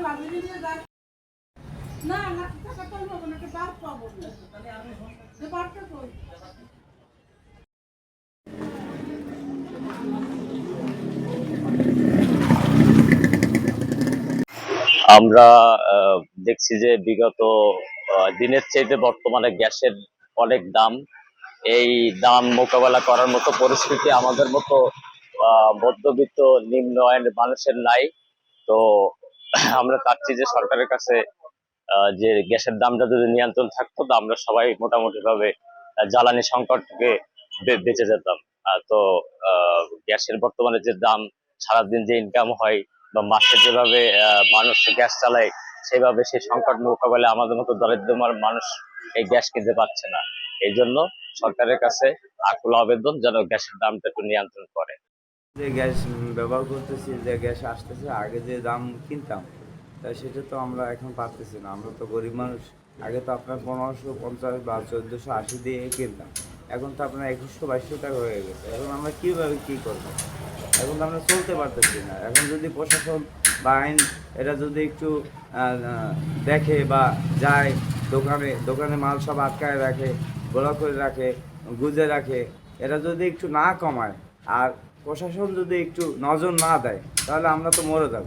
আমরা দেখছি যে বিগত দিনের চাইতে বর্তমানে গ্যাসের অনেক দাম। এই দাম মোকাবেলা করার মতো পরিস্থিতি আমাদের মতো মধ্যবিত্ত নিম্ন আয়ের মানুষের নাই। তো আমরা চাচ্ছি যে সরকারের কাছে যে গ্যাসের দামটা যদি নিয়ন্ত্রণ থাকতো, তো আমরা সবাই মোটামুটি ভাবে জ্বালানি সংকট থেকে বেঁচে যেতাম। তো গ্যাসের বর্তমানে যে দাম, সারাদিন যে ইনকাম হয় বা মাসে যেভাবে মানুষ গ্যাস চালায়, সেভাবে সেই সংকট মোকাবেলায় আমাদের মতো দরিদ্র মানুষ এই গ্যাস কিনতে পারছে না। এই জন্য সরকারের কাছে আকুল আবেদন যেন গ্যাসের দামটা একটু নিয়ন্ত্রণ করে। যে গ্যাস ব্যবহার করতেছি, যে গ্যাস আসতেছে, আগে যে দাম কিনতাম তা সেটা তো আমরা এখন পাচ্তেছি না। আমরা তো গরিব মানুষ। আগে তো আপনার 1550 বা 1480 দিয়ে কিনতাম, এখন তো আপনার 2100-2200 টাকা হয়ে গেছে। এখন আমরা কীভাবে কী করবো? এখন তো আমরা চলতে পারতেছি না। এখন যদি প্রশাসন বা আইন এটা যদি একটু দেখে বা যায়, দোকানে দোকানে মাল সব আটকায় রাখে, গোলা করে রাখে, গুজে রাখে, এটা যদি একটু না কমায় আর প্রশাসন যদি একটু নজর না দেয়, তাহলে আমরা তো মরে যাব।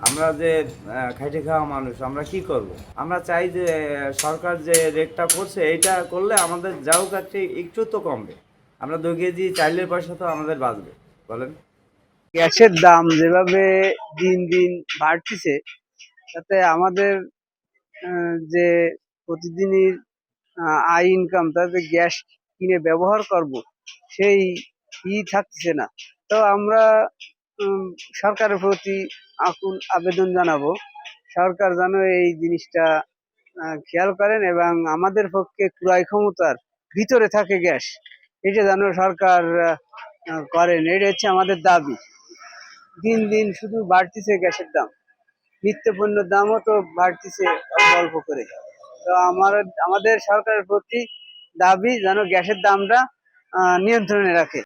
আমরা যে খাইটে খাওয়া মানুষ, আমরা কি করব? আমরা চাই যে সরকার যে রেটটা করছে এইটা করলে আমাদের যাও কাছে একটু তো কমবে। আমরা 2 কেজি চাইলের পয়সা তো আমাদের বাঁচবে, বলেন। গ্যাসের দাম যেভাবে দিন দিন বাড়তিছে, তাতে আমাদের যে প্রতিদিনই আয় ইনকাম, তাতে গ্যাস কিনে ব্যবহার করব সেই থাকছে না। তো আমরা সরকারের প্রতি আকুল আবেদন জানাবো, সরকার যেন এই জিনিসটা খেয়াল করেন এবং আমাদের পক্ষে ক্রয় ক্ষমতার ভিতরে থাকে গ্যাস, এটা যেন সরকার করেন। এটা হচ্ছে আমাদের দাবি। দিন দিন শুধু বাড়তিছে গ্যাসের দাম, নিত্য পণ্যের দামও তো বাড়তিছে অল্প করে। তো আমাদের সরকারের প্রতি দাবি যেন গ্যাসের দামটা নিয়ন্ত্রণে রাখে।